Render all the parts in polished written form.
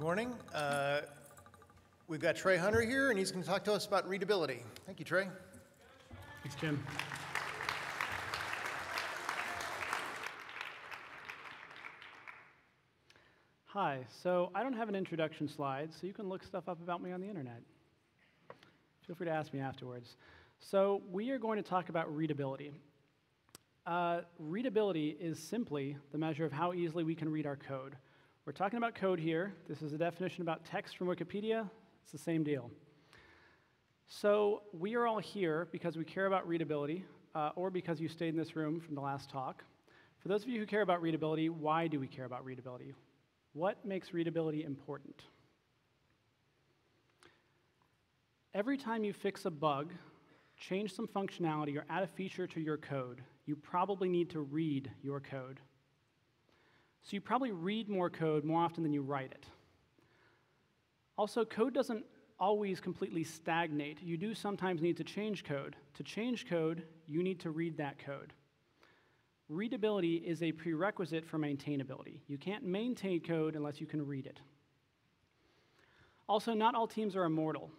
morning. We've got Trey Hunner here, and he's going to talk to us about readability. Thank you, Trey. Thanks, Jim. Hi, so I don't have an introduction slide, so you can look stuff up about me on the internet. Feel free to ask me afterwards. So we are going to talk about readability. Readability is simply the measure of how easily we can read our code. We're talking about code here. This is a definition about text from Wikipedia. It's the same deal. So we are all here because we care about readability, or because you stayed in this room from the last talk. For those of you who care about readability, why do we care about readability? What makes readability important? Every time you fix a bug, change some functionality, or add a feature to your code, you probably need to read your code. So you probably read more code more often than you write it. Also, code doesn't always completely stagnate. You do sometimes need to change code. To change code, you need to read that code. Readability is a prerequisite for maintainability. You can't maintain code unless you can read it. Also, not all teams are immortal.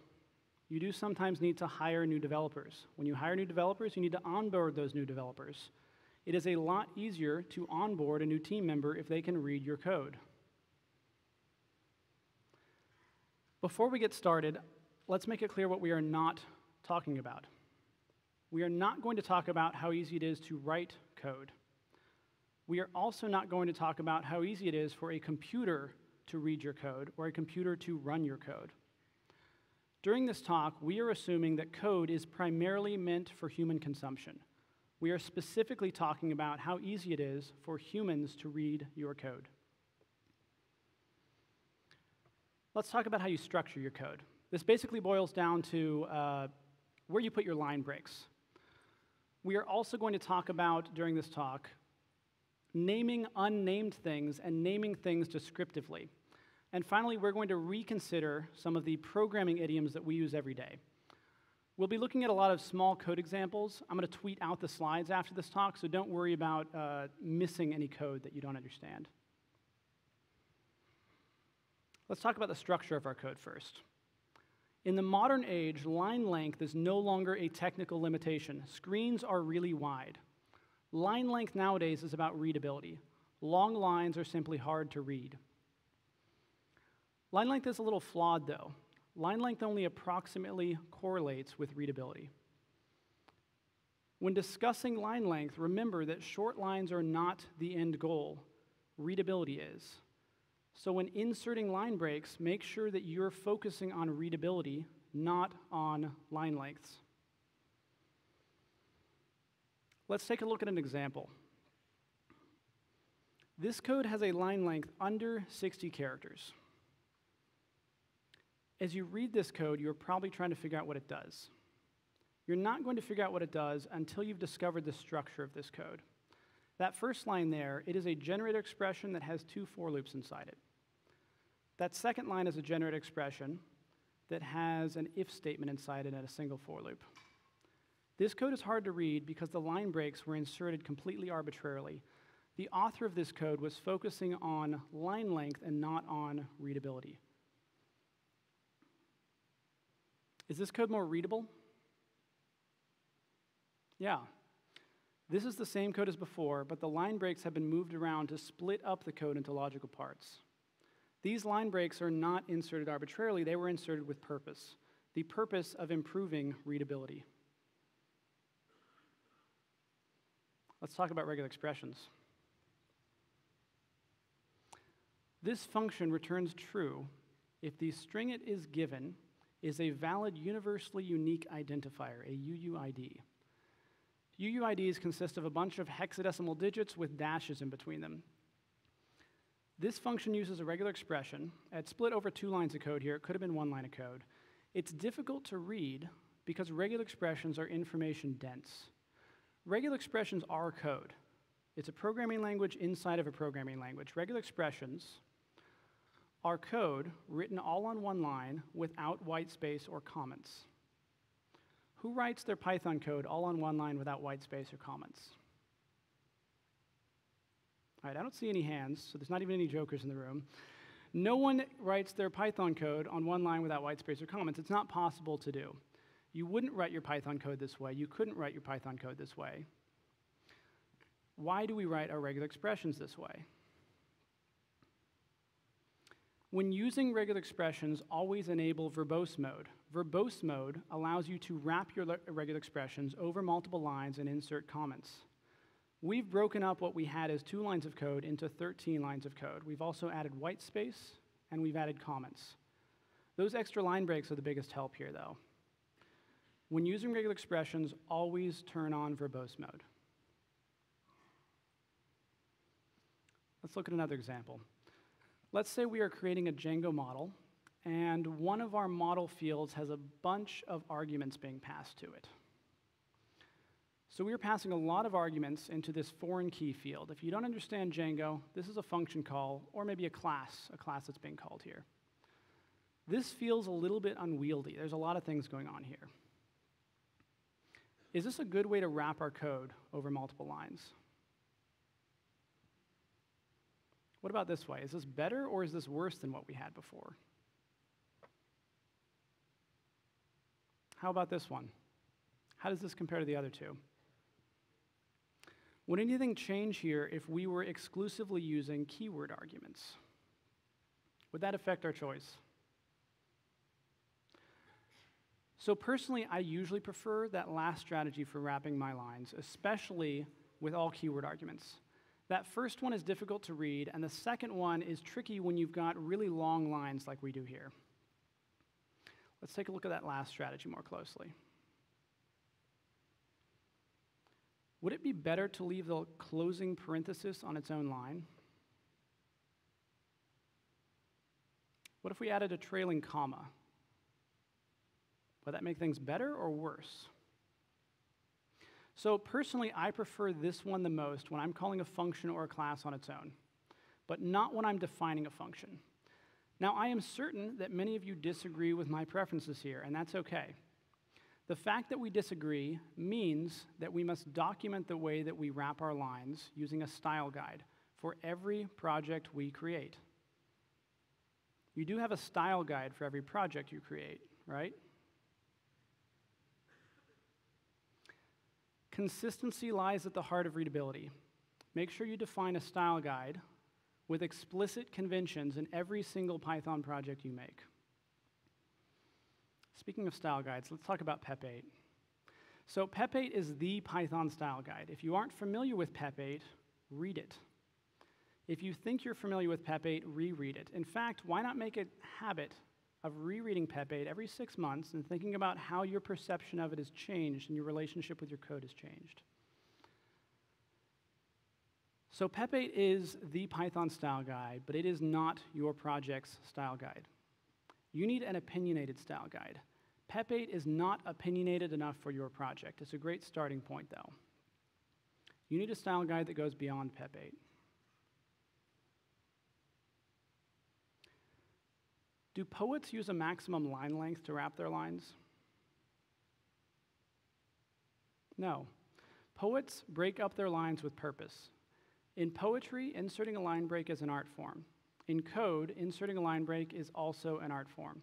You do sometimes need to hire new developers. When you hire new developers, you need to onboard those new developers. It is a lot easier to onboard a new team member if they can read your code. Before we get started, let's make it clear what we are not talking about. We are not going to talk about how easy it is to write code. We are also not going to talk about how easy it is for a computer to read your code or a computer to run your code. During this talk, we are assuming that code is primarily meant for human consumption. We are specifically talking about how easy it is for humans to read your code. Let's talk about how you structure your code. This basically boils down to where you put your line breaks. We are also going to talk about, during this talk, naming unnamed things and naming things descriptively. And finally, we're going to reconsider some of the programming idioms that we use every day. We'll be looking at a lot of small code examples. I'm going to tweet out the slides after this talk, so don't worry about missing any code that you don't understand. Let's talk about the structure of our code first. In the modern age, line length is no longer a technical limitation. Screens are really wide. Line length nowadays is about readability. Long lines are simply hard to read. Line length is a little flawed, though. Line length only approximately correlates with readability. When discussing line length, remember that short lines are not the end goal. Readability is. So when inserting line breaks, make sure that you're focusing on readability, not on line lengths. Let's take a look at an example. This code has a line length under 60 characters. As you read this code, you're probably trying to figure out what it does. You're not going to figure out what it does until you've discovered the structure of this code. That first line there, it is a generator expression that has 2 for loops inside it. That second line is a generator expression that has an if statement inside it and a single for loop. This code is hard to read because the line breaks were inserted completely arbitrarily. The author of this code was focusing on line length and not on readability. Is this code more readable? Yeah. This is the same code as before, but the line breaks have been moved around to split up the code into logical parts. These line breaks are not inserted arbitrarily, they were inserted with purpose. The purpose of improving readability. Let's talk about regular expressions. This function returns true if the string it is given is a valid universally unique identifier, a UUID. UUIDs consist of a bunch of hexadecimal digits with dashes in between them. This function uses a regular expression. It's split over 2 lines of code here. It could have been 1 line of code. It's difficult to read because regular expressions are information dense. Regular expressions are code. It's a programming language inside of a programming language. Regular expressions are code written all on 1 line without whitespace or comments. Who writes their Python code all on 1 line without whitespace or comments? All right, I don't see any hands, so there's not even any jokers in the room. No one writes their Python code on one line without whitespace or comments. It's not possible to do. You wouldn't write your Python code this way. You couldn't write your Python code this way. Why do we write our regular expressions this way? When using regular expressions, always enable verbose mode. Verbose mode allows you to wrap your regular expressions over multiple lines and insert comments. We've broken up what we had as 2 lines of code into 13 lines of code. We've also added whitespace, and we've added comments. Those extra line breaks are the biggest help here, though. When using regular expressions, always turn on verbose mode. Let's look at another example. Let's say we are creating a Django model, and one of our model fields has a bunch of arguments being passed to it. So we are passing a lot of arguments into this foreign key field. If you don't understand Django, this is a function call, or maybe a class that's being called here. This feels a little bit unwieldy. There's a lot of things going on here. Is this a good way to wrap our code over multiple lines? What about this way? Is this better or is this worse than what we had before? How about this one? How does this compare to the other two? Would anything change here if we were exclusively using keyword arguments? Would that affect our choice? So personally, I usually prefer that last strategy for wrapping my lines, especially with all keyword arguments. That first one is difficult to read, and the second one is tricky when you've got really long lines like we do here. Let's take a look at that last strategy more closely. Would it be better to leave the closing parenthesis on its own line? What if we added a trailing comma? Would that make things better or worse? So personally, I prefer this one the most when I'm calling a function or a class on its own, but not when I'm defining a function. Now, I am certain that many of you disagree with my preferences here, and that's okay. The fact that we disagree means that we must document the way that we wrap our lines using a style guide for every project we create. You do have a style guide for every project you create, right? Consistency lies at the heart of readability. Make sure you define a style guide with explicit conventions in every single Python project you make. Speaking of style guides, let's talk about PEP8. So PEP8 is the Python style guide. If you aren't familiar with PEP8, read it. If you think you're familiar with PEP8, reread it. In fact, why not make a habit of rereading PEP8 every 6 months and thinking about how your perception of it has changed and your relationship with your code has changed. So PEP8 is the Python style guide, but it is not your project's style guide. You need an opinionated style guide. PEP8 is not opinionated enough for your project. It's a great starting point, though. You need a style guide that goes beyond PEP8. Do poets use a maximum line length to wrap their lines? No. Poets break up their lines with purpose. In poetry, inserting a line break is an art form. In code, inserting a line break is also an art form.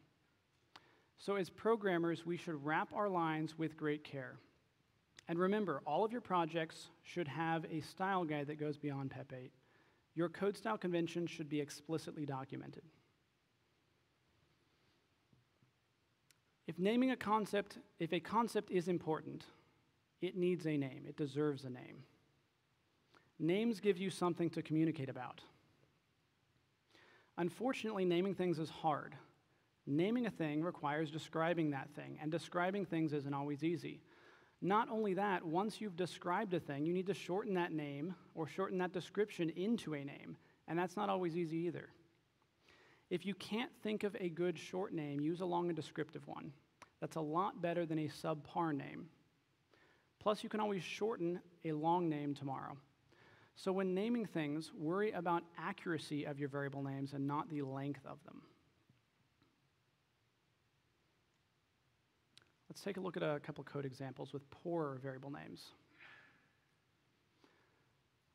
So as programmers, we should wrap our lines with great care. And remember, all of your projects should have a style guide that goes beyond PEP8. Your code style convention should be explicitly documented. If a concept is important, it needs a name. It deserves a name. Names give you something to communicate about. Unfortunately, naming things is hard. Naming a thing requires describing that thing, and describing things isn't always easy. Not only that, once you've described a thing, you need to shorten that name or shorten that description into a name, and that's not always easy either. If you can't think of a good short name, use a long and descriptive one. That's a lot better than a subpar name. Plus, you can always shorten a long name tomorrow. So when naming things, worry about accuracy of your variable names and not the length of them. Let's take a look at a couple code examples with poor variable names.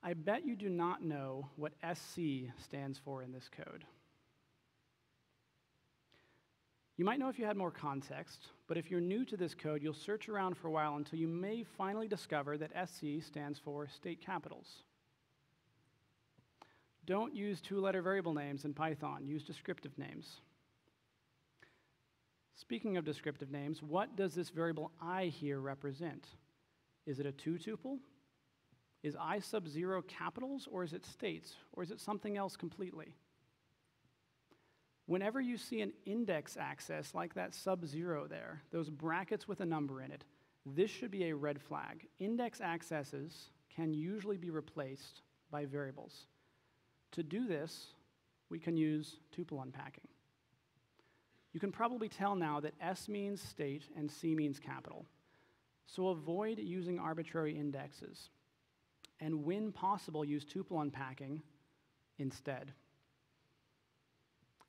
I bet you do not know what SC stands for in this code. You might know if you had more context, but if you're new to this code, you'll search around for a while until you may finally discover that SC stands for state capitals. Don't use two-letter variable names in Python. Use descriptive names. Speaking of descriptive names, what does this variable I here represent? Is it a two-tuple? Is I sub 0 capitals, or is it states, or is it something else completely? Whenever you see an index access like that sub 0 there, those brackets with a number in it, this should be a red flag. Index accesses can usually be replaced by variables. To do this, we can use tuple unpacking. You can probably tell now that S means state and C means capital. So avoid using arbitrary indexes. And when possible, use tuple unpacking instead.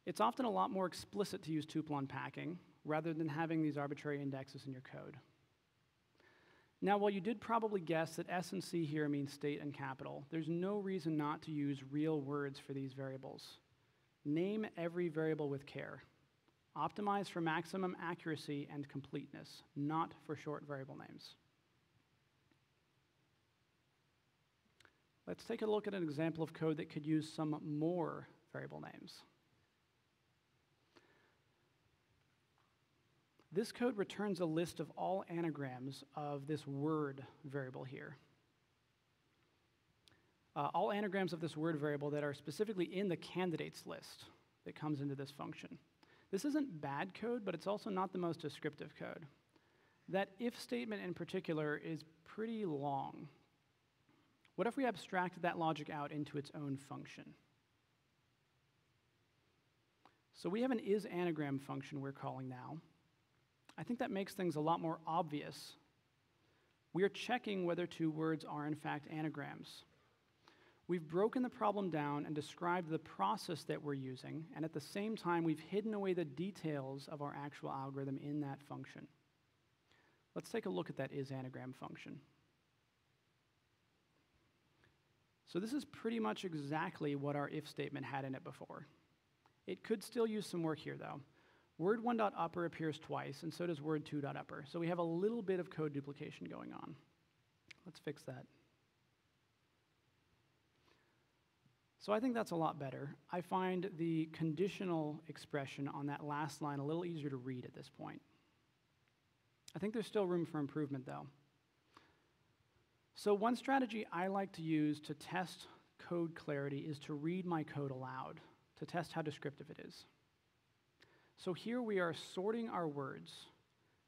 It's often a lot more explicit to use tuple unpacking rather than having these arbitrary indexes in your code. Now, while you did probably guess that S and C here mean state and capital, there's no reason not to use real words for these variables. Name every variable with care. Optimize for maximum accuracy and completeness, not for short variable names. Let's take a look at an example of code that could use some more variable names. This code returns a list of all anagrams of this word variable here. All anagrams of this word variable that are specifically in the candidates list that comes into this function. This isn't bad code, but it's also not the most descriptive code. That if statement in particular is pretty long. What if we abstracted that logic out into its own function? So we have an isAnagram function we're calling now. I think that makes things a lot more obvious. We are checking whether two words are in fact anagrams. We've broken the problem down and described the process that we're using, and at the same time, we've hidden away the details of our actual algorithm in that function. Let's take a look at that isAnagram function. So this is pretty much exactly what our if statement had in it before. It could still use some work here, though. Word1.upper appears twice, and so does word2.upper. So we have a little bit of code duplication going on. Let's fix that. So I think that's a lot better. I find the conditional expression on that last line a little easier to read at this point. I think there's still room for improvement, though. So one strategy I like to use to test code clarity is to read my code aloud, to test how descriptive it is. So here we are sorting our words,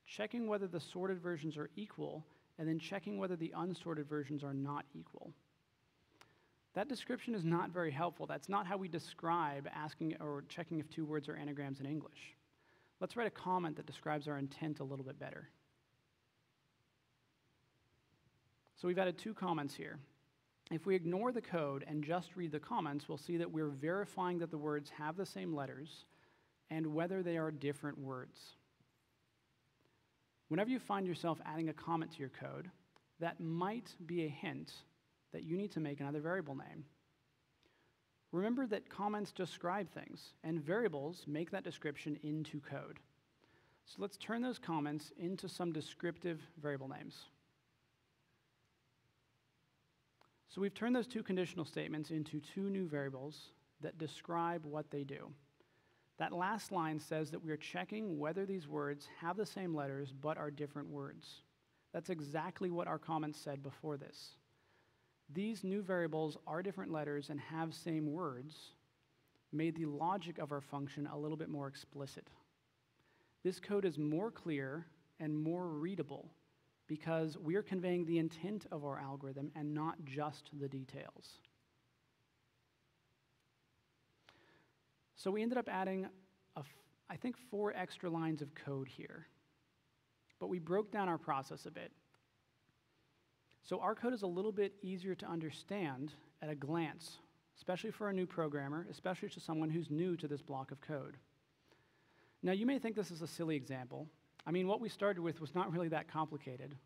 checking whether the sorted versions are equal, and then checking whether the unsorted versions are not equal. That description is not very helpful. That's not how we describe asking or checking if two words are anagrams in English. Let's write a comment that describes our intent a little bit better. So we've added two comments here. If we ignore the code and just read the comments, we'll see that we're verifying that the words have the same letters and whether they are different words. Whenever you find yourself adding a comment to your code, that might be a hint that you need to make another variable name. Remember that comments describe things, and variables make that description into code. So let's turn those comments into some descriptive variable names. So we've turned those two conditional statements into two new variables that describe what they do. That last line says that we are checking whether these words have the same letters but are different words. That's exactly what our comments said before this. These new variables are different letters and have same words, made the logic of our function a little bit more explicit. This code is more clear and more readable because we are conveying the intent of our algorithm and not just the details. So we ended up adding, I think, 4 extra lines of code here. But we broke down our process a bit. So our code is a little bit easier to understand at a glance, especially for a new programmer, especially to someone who's new to this block of code. Now, you may think this is a silly example. I mean, what we started with was not really that complicated.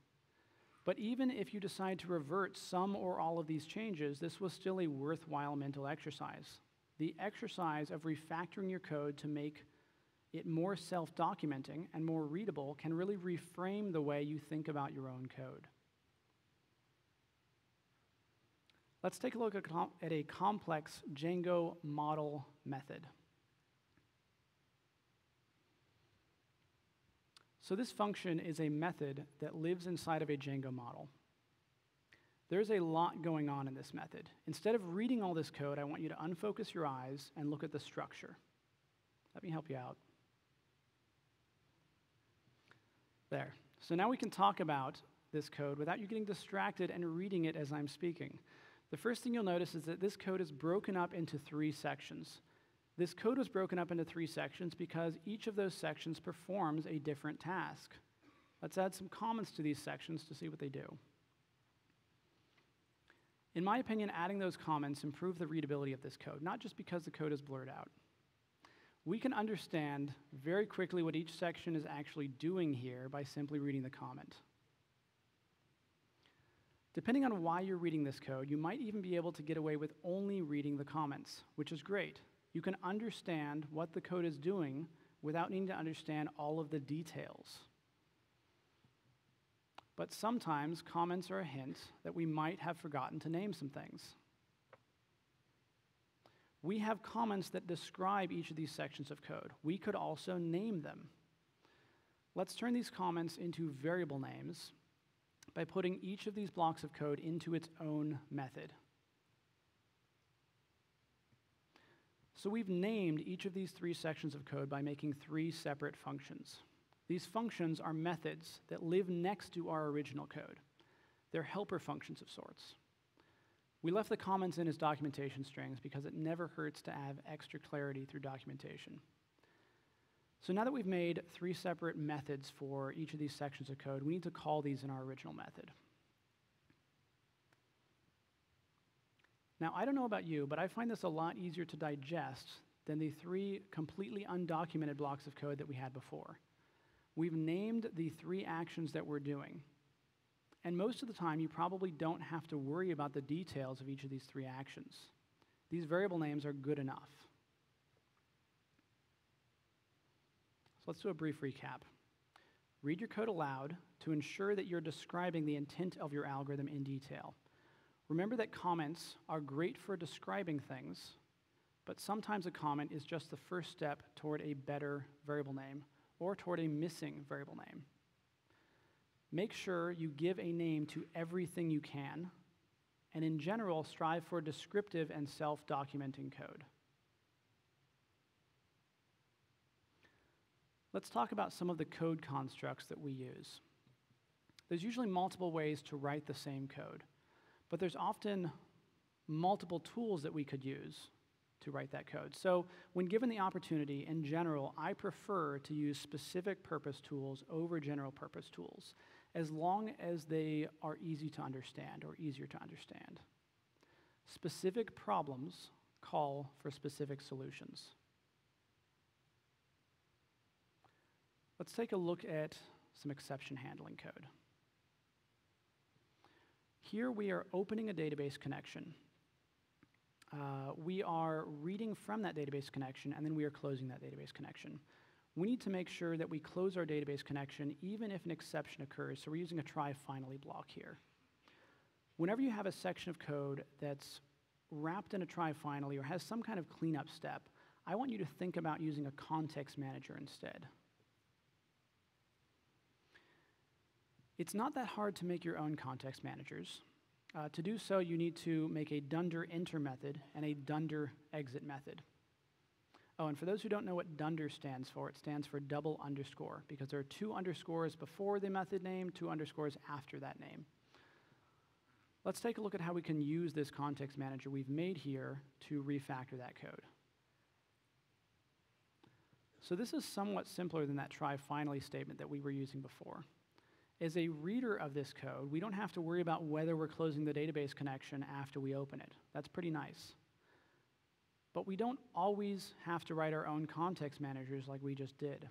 But even if you decide to revert some or all of these changes, this was still a worthwhile mental exercise. The exercise of refactoring your code to make it more self-documenting and more readable can really reframe the way you think about your own code. Let's take a look at a complex Django model method. So this function is a method that lives inside of a Django model. There's a lot going on in this method. Instead of reading all this code, I want you to unfocus your eyes and look at the structure. Let me help you out. There. So now we can talk about this code without you getting distracted and reading it as I'm speaking. The first thing you'll notice is that this code is broken up into 3 sections. This code was broken up into 3 sections because each of those sections performs a different task. Let's add some comments to these sections to see what they do. In my opinion, adding those comments improve the readability of this code, not just because the code is blurred out. We can understand very quickly what each section is actually doing here by simply reading the comment. Depending on why you're reading this code, you might even be able to get away with only reading the comments, which is great. You can understand what the code is doing without needing to understand all of the details. But sometimes comments are a hint that we might have forgotten to name some things. We have comments that describe each of these sections of code. We could also name them. Let's turn these comments into variable names by putting each of these blocks of code into its own method. So we've named each of these 3 sections of code by making 3 separate functions. These functions are methods that live next to our original code. They're helper functions of sorts. We left the comments in as documentation strings because it never hurts to add extra clarity through documentation. So now that we've made 3 separate methods for each of these sections of code, we need to call these in our original method. Now, I don't know about you, but I find this a lot easier to digest than the 3 completely undocumented blocks of code that we had before. We've named the 3 actions that we're doing. And most of the time, you probably don't have to worry about the details of each of these 3 actions. These variable names are good enough. So let's do a brief recap. Read your code aloud to ensure that you're describing the intent of your algorithm in detail. Remember that comments are great for describing things, but sometimes a comment is just the first step toward a better variable name or toward a missing variable name. Make sure you give a name to everything you can, and in general, strive for descriptive and self-documenting code. Let's talk about some of the code constructs that we use. There's usually multiple ways to write the same code, but there's often multiple tools that we could use to write that code. So when given the opportunity, in general, I prefer to use specific purpose tools over general purpose tools, as long as they are easy to understand or easier to understand. Specific problems call for specific solutions. Let's take a look at some exception handling code. Here we are opening a database connection. We are reading from that database connection, and then we are closing that database connection. We need to make sure that we close our database connection even if an exception occurs, so we're using a try finally block here. Whenever you have a section of code that's wrapped in a try finally or has some kind of cleanup step, I want you to think about using a context manager instead. It's not that hard to make your own context managers. To do so, you need to make a dunder enter method and a dunder exit method. Oh, and for those who don't know what dunder stands for, it stands for double underscore, because there are 2 underscores before the method name, 2 underscores after that name. Let's take a look at how we can use this context manager we've made here to refactor that code. So this is somewhat simpler than that try finally statement that we were using before. As a reader of this code, we don't have to worry about whether we're closing the database connection after we open it. That's pretty nice. But we don't always have to write our own context managers like we just did.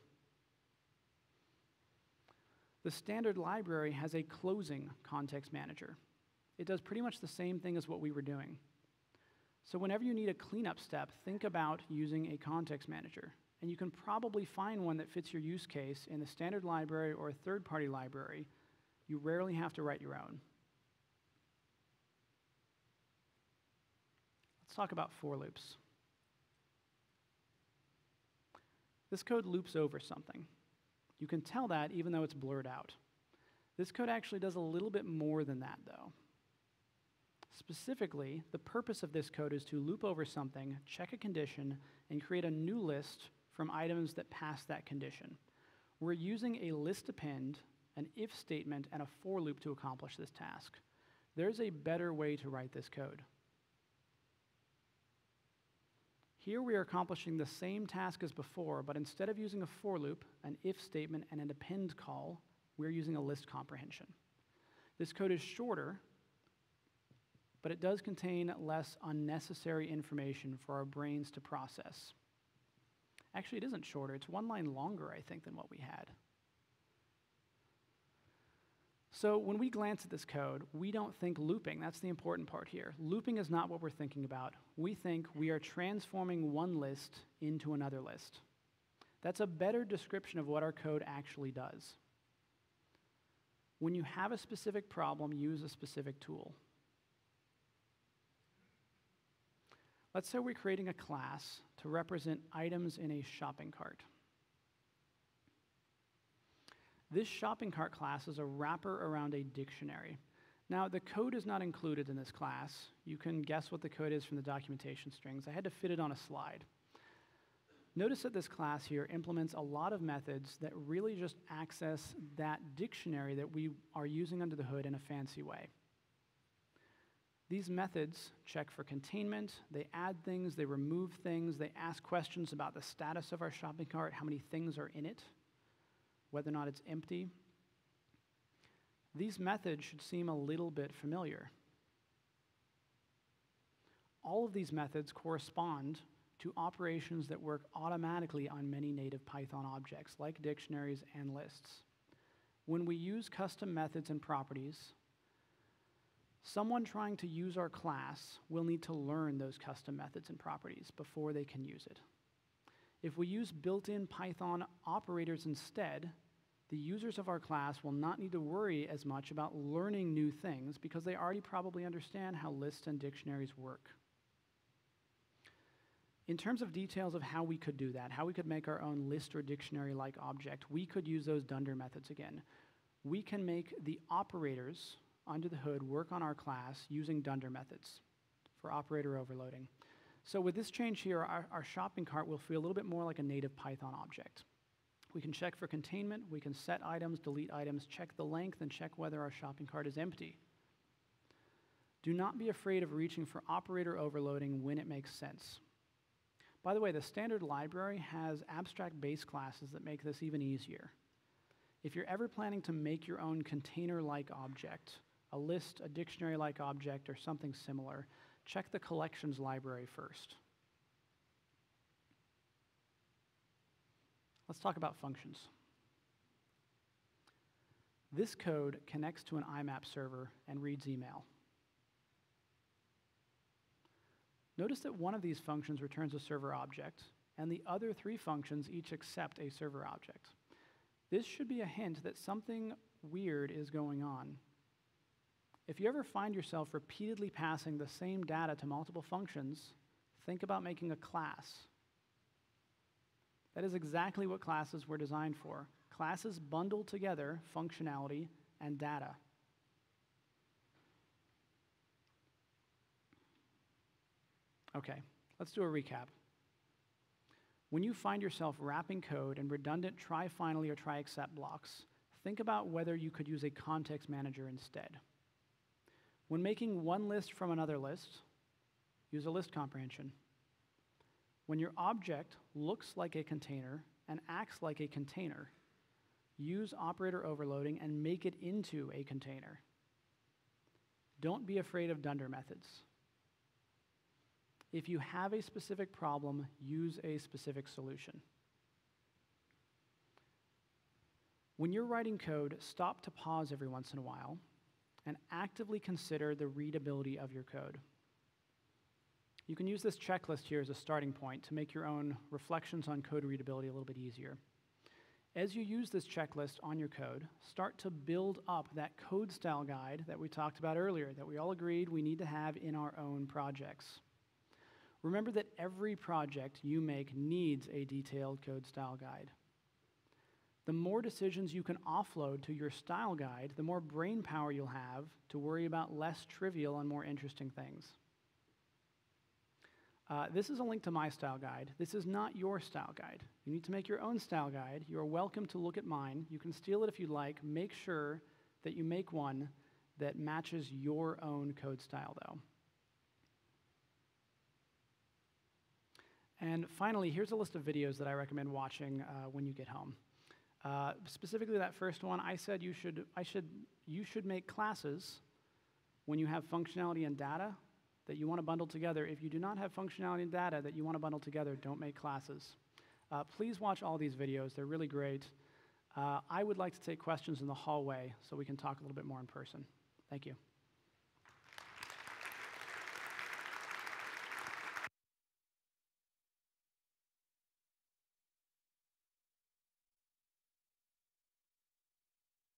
The standard library has a closing context manager. It does pretty much the same thing as what we were doing. So whenever you need a cleanup step, think about using a context manager. and you can probably find one that fits your use case in the standard library or a third-party library. You rarely have to write your own. Let's talk about for loops. This code loops over something. You can tell that even though it's blurred out. This code actually does a little bit more than that, though. Specifically, the purpose of this code is to loop over something, check a condition, and create a new list from items that pass that condition. We're using a list append, an if statement, and a for loop to accomplish this task. There's a better way to write this code. Here we are accomplishing the same task as before, but instead of using a for loop, an if statement, and an append call, we're using a list comprehension. This code is shorter, but it does contain less unnecessary information for our brains to process. Actually, it isn't shorter. It's one line longer, I think, than what we had. So when we glance at this code, we don't think looping. That's the important part here. Looping is not what we're thinking about. We think we are transforming one list into another list. That's a better description of what our code actually does. When you have a specific problem, use a specific tool. Let's say we're creating a class to represent items in a shopping cart. This shopping cart class is a wrapper around a dictionary. Now, the code is not included in this class. You can guess what the code is from the documentation strings. I had to fit it on a slide. Notice that this class here implements a lot of methods that really just access that dictionary that we are using under the hood in a fancy way. These methods check for containment, they add things, they remove things, they ask questions about the status of our shopping cart, how many things are in it, whether or not it's empty. These methods should seem a little bit familiar. All of these methods correspond to operations that work automatically on many native Python objects, like dictionaries and lists. When we use custom methods and properties, someone trying to use our class will need to learn those custom methods and properties before they can use it. If we use built-in Python operators instead, the users of our class will not need to worry as much about learning new things because they already probably understand how lists and dictionaries work. In terms of details of how we could do that, how we could make our own list or dictionary-like object, we could use those dunder methods again. We can make the operators under the hood work on our class using dunder methods for operator overloading. So with this change here, our shopping cart will feel a little bit more like a native Python object. We can check for containment, we can set items, delete items, check the length, and check whether our shopping cart is empty. Do not be afraid of reaching for operator overloading when it makes sense. By the way, the standard library has abstract base classes that make this even easier. If you're ever planning to make your own container-like object, a list, a dictionary-like object, or something similar, check the collections library first. Let's talk about functions. This code connects to an IMAP server and reads email. Notice that one of these functions returns a server object, and the other three functions each accept a server object. This should be a hint that something weird is going on. If you ever find yourself repeatedly passing the same data to multiple functions, think about making a class. That is exactly what classes were designed for. Classes bundle together functionality and data. Okay, let's do a recap. When you find yourself wrapping code in redundant try finally or try except blocks, think about whether you could use a context manager instead. When making one list from another list, use a list comprehension. When your object looks like a container and acts like a container, use operator overloading and make it into a container. Don't be afraid of dunder methods. If you have a specific problem, use a specific solution. When you're writing code, stop to pause every once in a while and actively consider the readability of your code. You can use this checklist here as a starting point to make your own reflections on code readability a little bit easier. As you use this checklist on your code, start to build up that code style guide that we talked about earlier, that we all agreed we need to have in our own projects. Remember that every project you make needs a detailed code style guide. The more decisions you can offload to your style guide, the more brain power you'll have to worry about less trivial and more interesting things. This is a link to my style guide. This is not your style guide. You need to make your own style guide. You are welcome to look at mine. You can steal it if you'd like. Make sure that you make one that matches your own code style, though. And finally, here's a list of videos that I recommend watching when you get home. Specifically, that first one, I said you should make classes when you have functionality and data that you want to bundle together. If you do not have functionality and data that you want to bundle together, don't make classes. Please watch all these videos. They're really great. I would like to take questions in the hallway so we can talk a little bit more in person. Thank you.